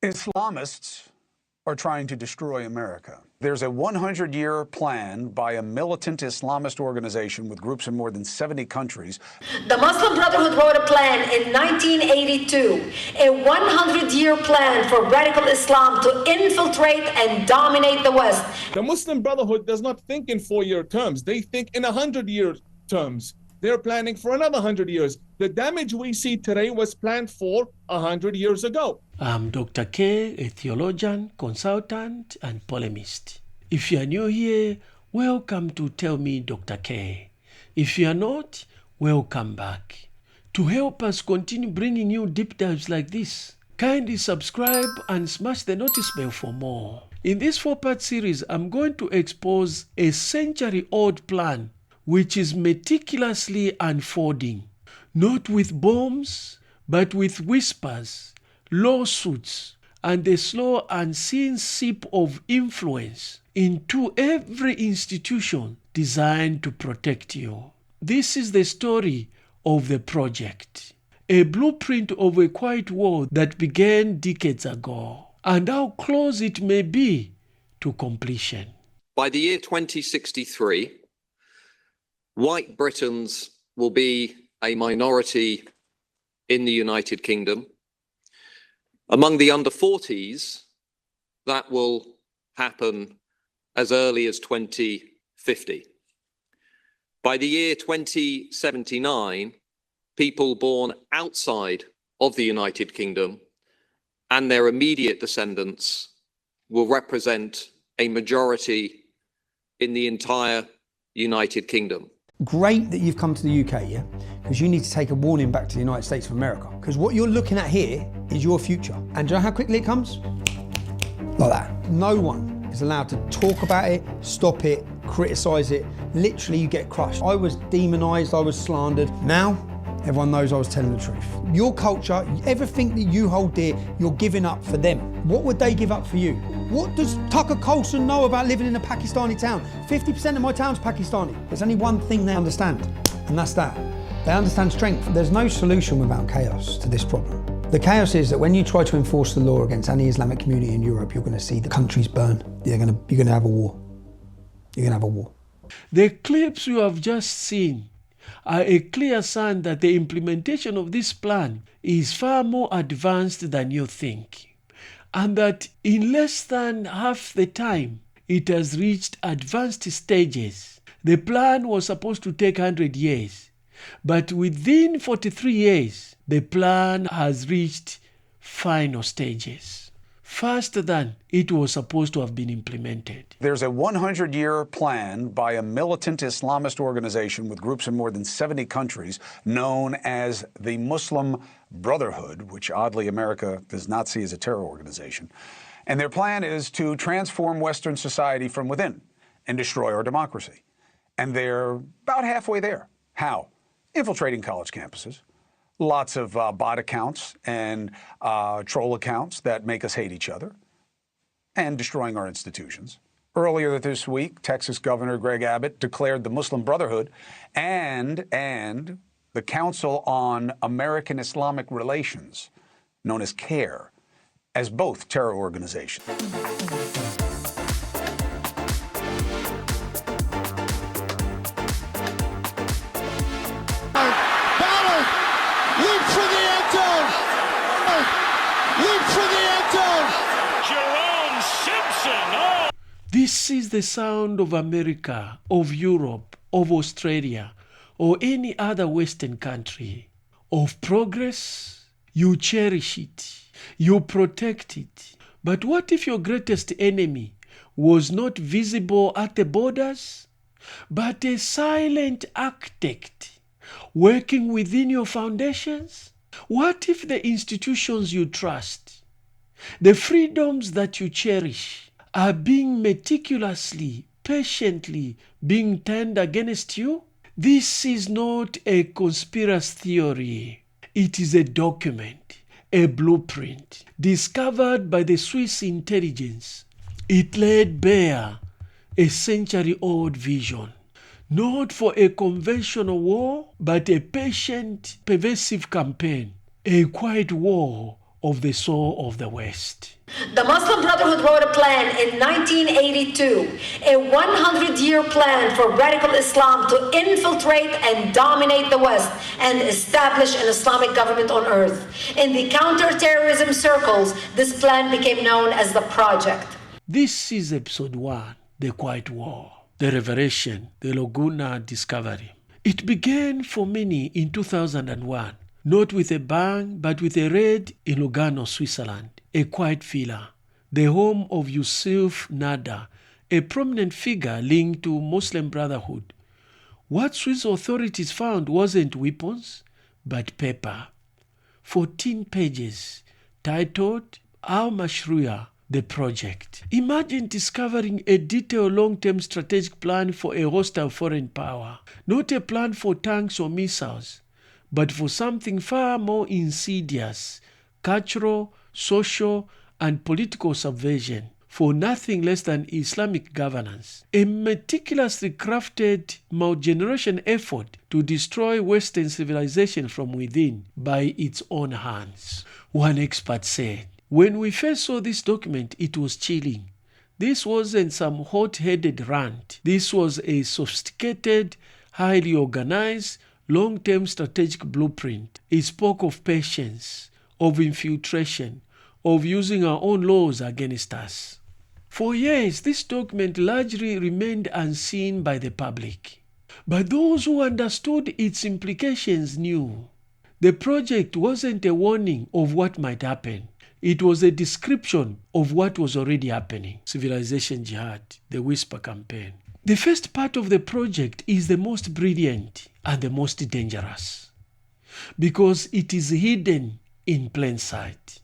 Islamists are trying to destroy America. There's a 100-year plan by a militant Islamist organization with groups in more than 70 countries. The Muslim Brotherhood wrote a plan in 1982, a 100-year plan for radical Islam to infiltrate and dominate the West. The Muslim Brotherhood does not think in 4-year terms. They think in 100-year terms. They're planning for another 100 years. The damage we see today was planned for 100 years ago. I'm Dr. K, a theologian, consultant, and polemist. If you are new here, welcome to Tell Me Dr. K. If you are not, welcome back. To help us continue bringing you deep dives like this, kindly subscribe and smash the notice bell for more. In this 4-part series, I'm going to expose a century-old plan which is meticulously unfolding, not with bombs, but with whispers, lawsuits, and a slow unseen seep of influence into every institution designed to protect you. This is the story of the project, a blueprint of a quiet war that began decades ago, and how close it may be to completion. By the year 2063, white Britons will be a minority in the United Kingdom. Among the under 40s, that will happen as early as 2050. By the year 2079, people born outside of the United Kingdom and their immediate descendants will represent a majority in the entire United Kingdom. Great that you've come to the UK, yeah? Because you need to take a warning back to the United States of America. Because what you're looking at here is your future. And do you know how quickly it comes? Like that. No one is allowed to talk about it, stop it, criticise it. Literally, you get crushed. I was demonised, I was slandered. Now, everyone knows I was telling the truth. Your culture, everything that you hold dear, you're giving up for them. What would they give up for you? What does Tucker Carlson know about living in a Pakistani town? 50% of my town's Pakistani. There's only one thing they understand, and that's that. They understand strength. There's no solution without chaos to this problem. The chaos is that when you try to enforce the law against any Islamic community in Europe, you're going to see the countries burn. You're going to have a war. You're going to have a war. The clips you have just seen are a clear sign that the implementation of this plan is far more advanced than you think, and that in less than half the time it has reached advanced stages. The plan was supposed to take 100 years, but within 43 years, the plan has reached final stages, faster than it was supposed to have been implemented. There's a 100-year plan by a militant Islamist organization with groups in more than 70 countries known as the Muslim Brotherhood, which oddly America does not see as a terror organization. And their plan is to transform Western society from within and destroy our democracy. And they're about halfway there. How? Infiltrating college campuses. Lots of bot accounts and troll accounts that make us hate each other, and destroying our institutions. Earlier this week, Texas Governor Greg Abbott declared the Muslim Brotherhood and the Council on American Islamic Relations, known as CARE, as both terror organizations. This is the sound of America, of Europe, of Australia, or any other Western country. Of progress, you cherish it, you protect it. But what if your greatest enemy was not visible at the borders, but a silent architect working within your foundations? What if the institutions you trust, the freedoms that you cherish, are being meticulously, patiently being turned against you? This is not a conspiracy theory. It is a document, a blueprint, discovered by the Swiss intelligence. It laid bare a century-old vision, not for a conventional war, but a patient, pervasive campaign, a quiet war of the soul of the West. The Muslim Brotherhood wrote a plan in 1982, a 100-year plan for radical Islam to infiltrate and dominate the West and establish an Islamic government on earth. In the counter-terrorism circles, this plan became known as the Project. This is episode 1, The Quiet War, the Revelation, the Lugano discovery. It began for many in 2001, not with a bang, but with a raid in Lugano, Switzerland, a quiet villa, the home of Yusuf Nada, a prominent figure linked to Muslim Brotherhood. What Swiss authorities found wasn't weapons, but paper. 14 pages, titled Al-Mashruya, the Project. Imagine discovering a detailed long-term strategic plan for a hostile foreign power, not a plan for tanks or missiles, but for something far more insidious, cultural, social, and political subversion, for nothing less than Islamic governance. A meticulously crafted multi-generation effort to destroy Western civilization from within by its own hands. One expert said, "When we first saw this document, it was chilling. This wasn't some hot-headed rant. This was a sophisticated, highly organized, long-term strategic blueprint. It spoke of patience, of infiltration, of using our own laws against us." For years, this document largely remained unseen by the public. But those who understood its implications knew. The project wasn't a warning of what might happen. It was a description of what was already happening. Civilization Jihad, the Whisper campaign. The first part of the project is the most brilliant and the most dangerous, because it is hidden in plain sight.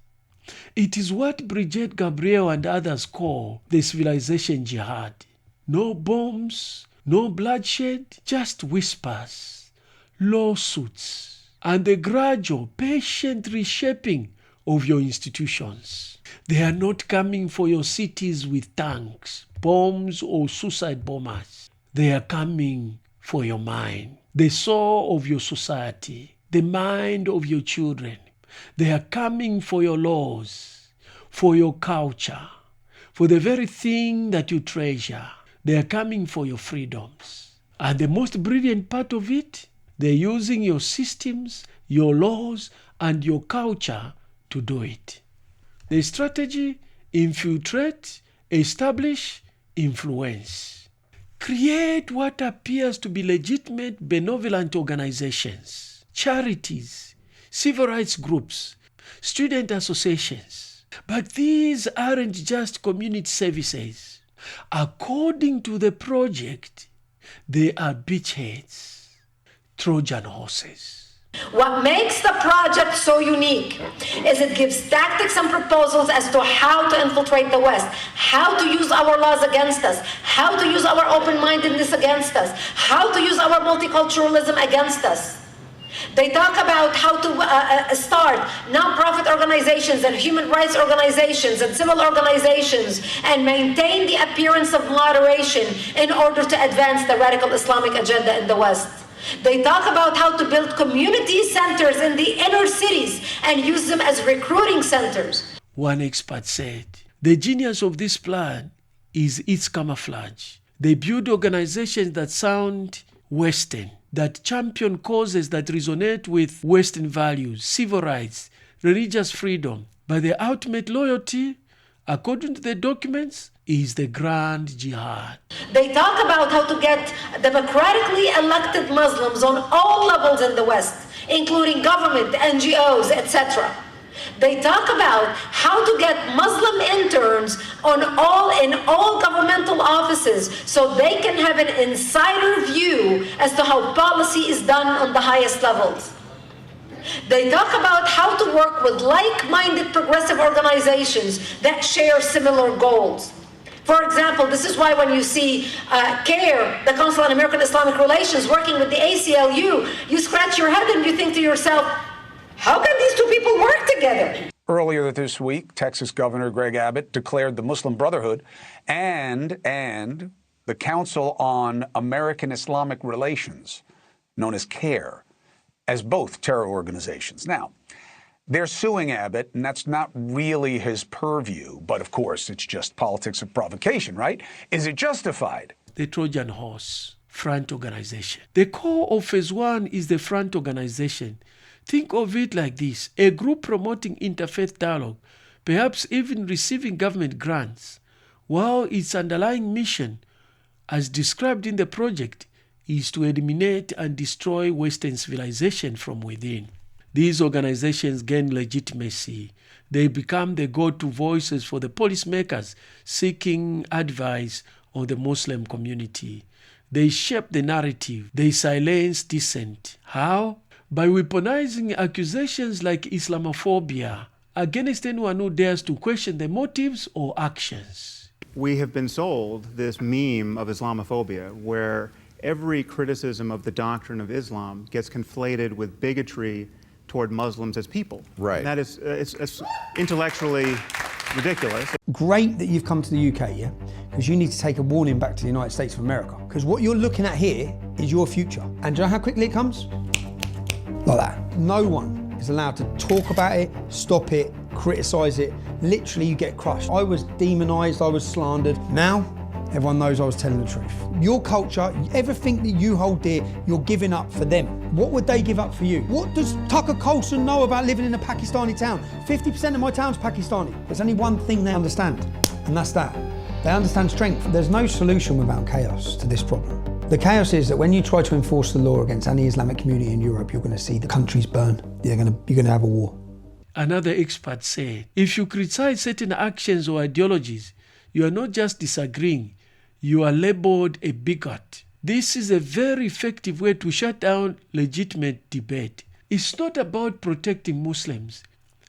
It is what Brigade Gabriel and others call the Civilization Jihad. No bombs, no bloodshed, just whispers, lawsuits, and the gradual, patient reshaping of your institutions. They are not coming for your cities with tanks, bombs, or suicide bombers. They are coming for your mind, the soul of your society, the mind of your children. They are coming for your laws, for your culture, for the very thing that you treasure. They are coming for your freedoms. And the most brilliant part of it, they're using your systems, your laws, and your culture to do it. The strategy: infiltrate, establish, influence. Create what appears to be legitimate, benevolent organizations, charities, civil rights groups, student associations. But these aren't just community services. According to the project, they are beachheads, Trojan horses. What makes the project so unique is it gives tactics and proposals as to how to infiltrate the West, how to use our laws against us, how to use our open-mindedness against us, how to use our multiculturalism against us. They talk about how to start non-profit organizations and human rights organizations and civil organizations and maintain the appearance of moderation in order to advance the radical Islamic agenda in the West. They talk about how to build community centers in the inner cities and use them as recruiting centers. One expert said, the genius of this plan is its camouflage. They build organizations that sound Western, that champion causes that resonate with Western values, civil rights, religious freedom. But the ultimate loyalty, according to the documents, is the grand jihad. They talk about how to get democratically elected Muslims on all levels in the West, including government, NGOs, etc. They talk about how to get Muslim interns in all governmental offices so they can have an insider view as to how policy is done on the highest levels. They talk about how to work with like-minded progressive organizations that share similar goals. For example, this is why when you see CARE, the Council on American Islamic Relations, working with the ACLU, you scratch your head and you think to yourself, how can these two people work together? Earlier this week, Texas Governor Greg Abbott declared the Muslim Brotherhood and the Council on American Islamic Relations, known as CARE, as both terror organizations. Now, They're suing Abbott, and that's not really his purview. But of course, it's just politics of provocation, right? Is it justified? The Trojan horse, front organization. The core of phase one is the front organization. Think of it like this: a group promoting interfaith dialogue, perhaps even receiving government grants, while its underlying mission, as described in the project, is to eliminate and destroy Western civilization from within. These organizations gain legitimacy. They become the go-to voices for the policymakers seeking advice on the Muslim community. They shape the narrative. They silence dissent. How? By weaponizing accusations like Islamophobia against anyone who dares to question the motives or actions. We have been sold this meme of Islamophobia, where every criticism of the doctrine of Islam gets conflated with bigotry toward Muslims as people. Right. And that is it's intellectually ridiculous. Great that you've come to the UK, yeah? Because you need to take a warning back to the United States of America. Because what you're looking at here is your future. And do you know how quickly it comes? Like that. No one is allowed to talk about it, stop it, criticize it. Literally, you get crushed. I was demonized, I was slandered. Now, everyone knows I was telling the truth. Your culture, everything that you hold dear, you're giving up for them. What would they give up for you? What does Tucker Carlson know about living in a Pakistani town? 50% of my town's Pakistani. There's only one thing they understand, and that's that. They understand strength. There's no solution without chaos to this problem. The chaos is that when you try to enforce the law against any Islamic community in Europe, you're going to see the countries burn. You're going to have a war. Another expert said, if you criticize certain actions or ideologies, you are not just disagreeing, you are labeled a bigot. This is a very effective way to shut down legitimate debate. It's not about protecting Muslims.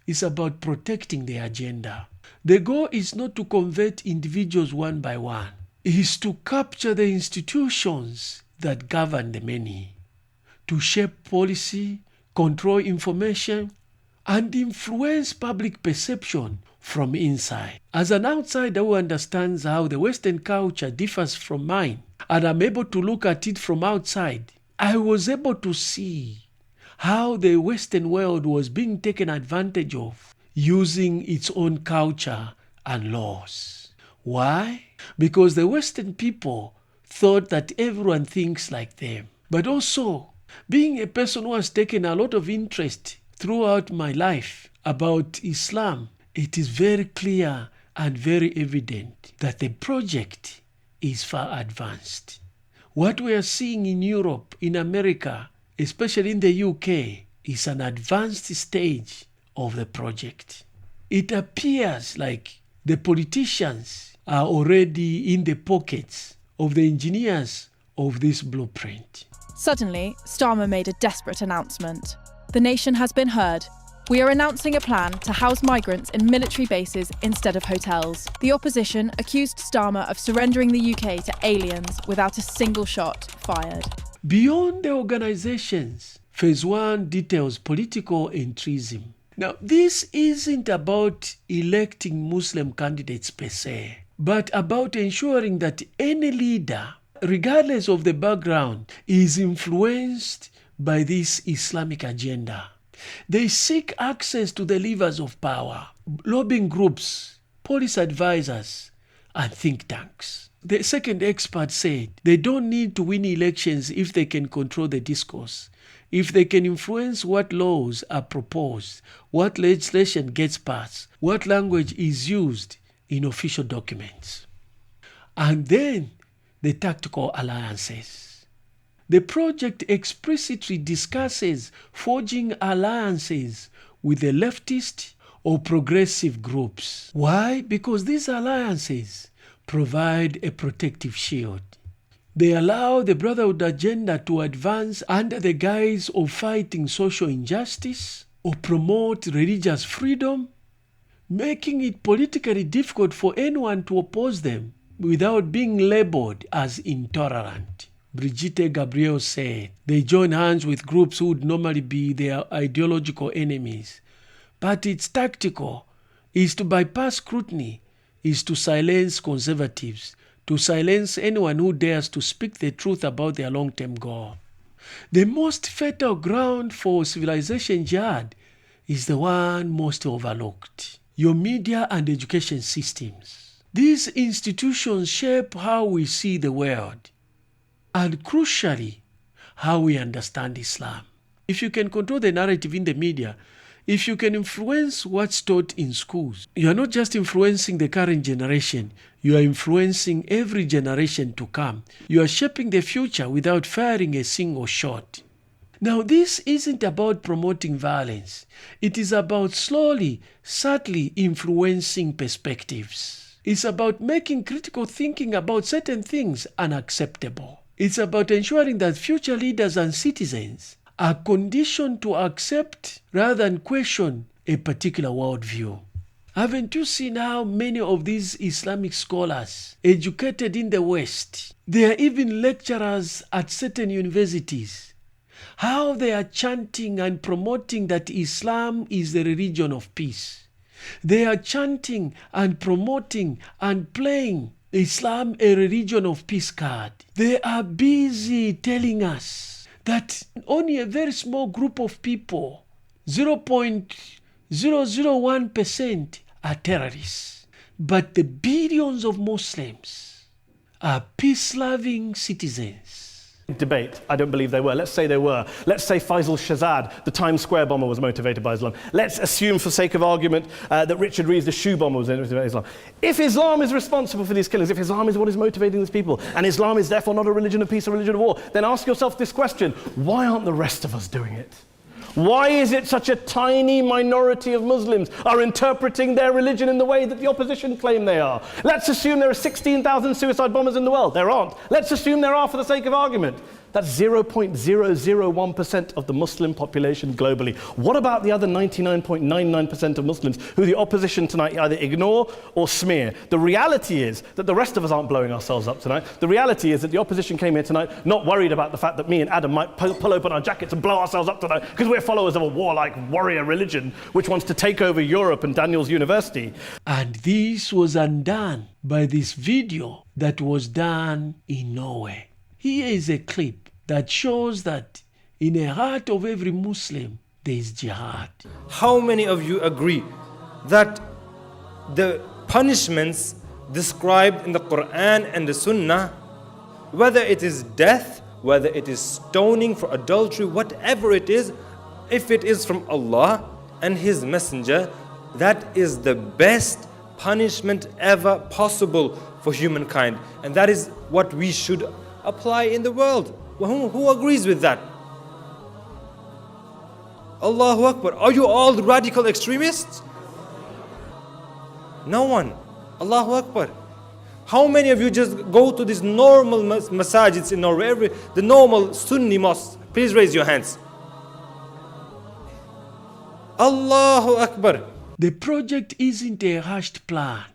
It's about protecting the agenda. The goal is not to convert individuals one by one. It is to capture the institutions that govern the many, to shape policy, control information, and influence public perception from inside. As an outsider who understands how the Western culture differs from mine, and I'm able to look at it from outside, I was able to see how the Western world was being taken advantage of using its own culture and laws. Why? Because the Western people thought that everyone thinks like them. But also, being a person who has taken a lot of interest throughout my life about Islam, it is very clear and very evident that the project is far advanced. What we are seeing in Europe, in America, especially in the UK, is an advanced stage of the project. It appears like the politicians are already in the pockets of the engineers of this blueprint. Suddenly, Starmer made a desperate announcement. The nation has been heard. We are announcing a plan to house migrants in military bases instead of hotels. The opposition accused Starmer of surrendering the UK to aliens without a single shot fired. Beyond the organizations, phase one details political entryism. Now, this isn't about electing Muslim candidates per se, but about ensuring that any leader, regardless of the background, is influenced by this Islamic agenda. They seek access to the levers of power, lobbying groups, police advisors, and think tanks. The second expert said they don't need to win elections if they can control the discourse, if they can influence what laws are proposed, what legislation gets passed, what language is used in official documents. And then the tactical alliances. The project explicitly discusses forging alliances with the leftist or progressive groups. Why? Because these alliances provide a protective shield. They allow the Brotherhood agenda to advance under the guise of fighting social injustice or promote religious freedom, making it politically difficult for anyone to oppose them without being labeled as intolerant. Brigitte Gabriel said they join hands with groups who would normally be their ideological enemies. But it's tactical, is to bypass scrutiny, is to silence conservatives, to silence anyone who dares to speak the truth about their long-term goal. The most fertile ground for civilization jihad is the one most overlooked. Your media and education systems. These institutions shape how we see the world and, crucially, how we understand Islam. If you can control the narrative in the media, if you can influence what's taught in schools, you are not just influencing the current generation, you are influencing every generation to come. You are shaping the future without firing a single shot. Now, this isn't about promoting violence. It is about slowly, subtly influencing perspectives. It's about making critical thinking about certain things unacceptable. It's about ensuring that future leaders and citizens are conditioned to accept rather than question a particular worldview. Haven't you seen how many of these Islamic scholars educated in the West, they are even lecturers at certain universities, how they are chanting and promoting that Islam is the religion of peace. They are chanting and promoting and playing Islam a religion of peace card. They are busy telling us that only a very small group of people, 0.001%, are terrorists. But the billions of Muslims are peace-loving citizens. Debate. I don't believe they were. Let's say they were. Let's say Faisal Shahzad, the Times Square bomber, was motivated by Islam. Let's assume, for sake of argument, that Richard Reeves, the shoe bomber, was motivated by Islam. If Islam is responsible for these killings, if Islam is what is motivating these people, and Islam is therefore not a religion of peace, a religion of war, then ask yourself this question: why aren't the rest of us doing it? Why is it such a tiny minority of Muslims are interpreting their religion in the way that the opposition claim they are? Let's assume there are 16,000 suicide bombers in the world. There aren't. Let's assume there are for the sake of argument. That's 0.001% of the Muslim population globally. What about the other 99.99% of Muslims who the opposition tonight either ignore or smear? The reality is that the rest of us aren't blowing ourselves up tonight. The reality is that the opposition came here tonight not worried about the fact that me and Adam might pull open our jackets and blow ourselves up tonight because we're followers of a warlike warrior religion which wants to take over Europe and Daniel's university. And this was undone by this video that was done in Norway. Here is a clip that shows that in the heart of every Muslim, there is jihad. How many of you agree that the punishments described in the Quran and the Sunnah, whether it is death, whether it is stoning for adultery, whatever it is, if it is from Allah and His Messenger, that is the best punishment ever possible for humankind. And that is what we should apply in the world. Who agrees with that? Allahu Akbar. Are you all radical extremists? No one. Allahu Akbar. How many of you just go to these normal masajids in Norway, the normal Sunni mosques? Please raise your hands. Allahu Akbar. The project isn't a hashed plan.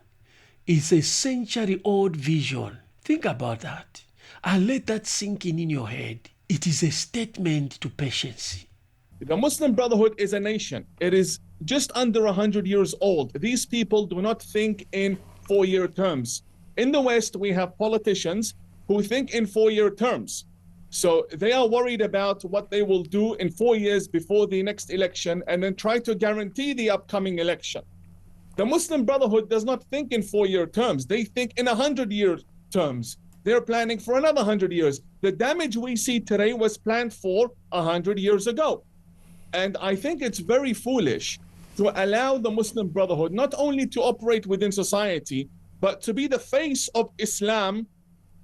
It's a century-old vision. Think about that. And let that sink in your head. It is a statement to patience. The Muslim Brotherhood is a nation. It is just under 100 years old. These people do not think in 4-year terms. In the West, we have politicians who think in 4-year terms. So they are worried about what they will do in 4 years before the next election and then try to guarantee the upcoming election. The Muslim Brotherhood does not think in 4-year terms. They think in 100-year terms. They're planning for another 100 years. The damage we see today was planned for 100 years ago. And I think it's very foolish to allow the Muslim Brotherhood not only to operate within society, but to be the face of Islam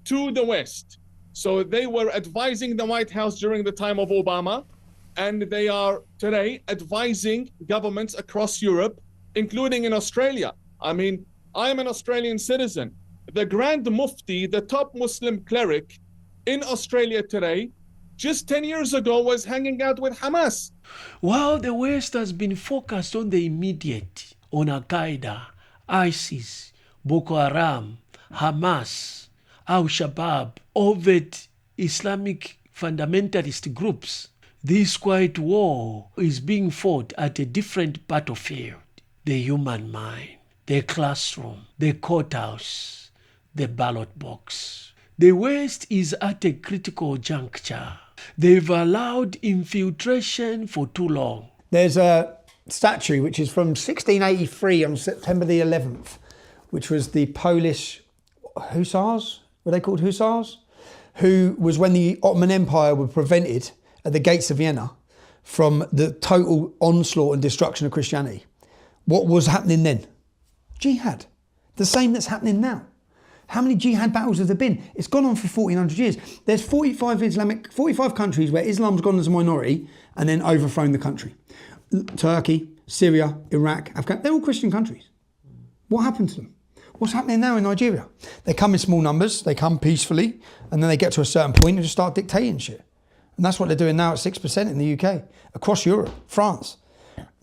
to the West. So they were advising the White House during the time of Obama, and they are today advising governments across Europe, including in Australia. I mean, I'm an Australian citizen. The Grand Mufti, the top Muslim cleric in Australia today, just 10 years ago was hanging out with Hamas. While the West has been focused on the immediate, on Al-Qaeda, ISIS, Boko Haram, Hamas, Al-Shabaab, overt Islamic fundamentalist groups, this quiet war is being fought at a different battlefield. The human mind, the classroom, the courthouse, the ballot box. The West is at a critical juncture. They've allowed infiltration for too long. There's a statue, which is from 1683 on September the 11th, which was the Polish hussars, were they called hussars? Who was when the Ottoman Empire were prevented at the gates of Vienna from the total onslaught and destruction of Christianity. What was happening then? Jihad. The same that's happening now. How many jihad battles have there been? It's gone on for 1400 years. There's 45 countries where Islam's gone as a minority and then overthrown the country. Turkey, Syria, Iraq, Afghanistan, they're all Christian countries. What happened to them? What's happening now in Nigeria? They come in small numbers, they come peacefully, and then they get to a certain point and just start dictating shit. And that's what they're doing now at 6% in the UK, across Europe, France.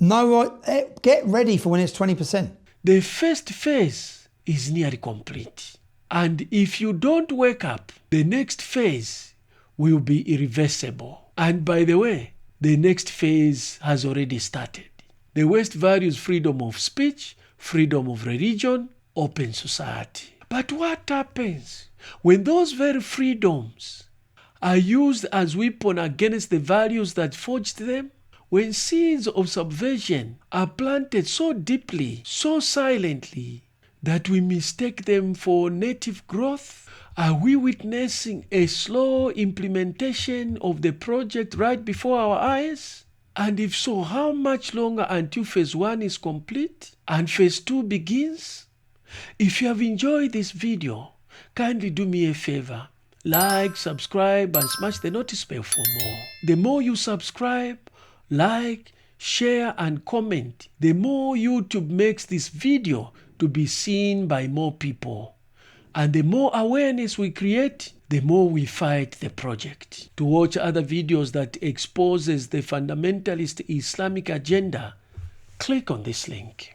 No, get ready for when it's 20%. The first phase is nearly complete. And if you don't wake up, the next phase will be irreversible. And by the way, the next phase has already started. The West values freedom of speech, freedom of religion, open society. But what happens when those very freedoms are used as weapon against the values that forged them? When seeds of subversion are planted so deeply, so silently, that we mistake them for native growth? Are we witnessing a slow implementation of the project right before our eyes? And if so, how much longer until phase 1 is complete and phase 2 begins? If you have enjoyed this video, kindly do me a favor. Like, subscribe, and smash the notice bell for more. The more you subscribe, like, share, and comment, the more YouTube makes this video to be seen by more people. And the more awareness we create, the more we fight the project. To watch other videos that exposes the fundamentalist Islamic agenda, click on this link.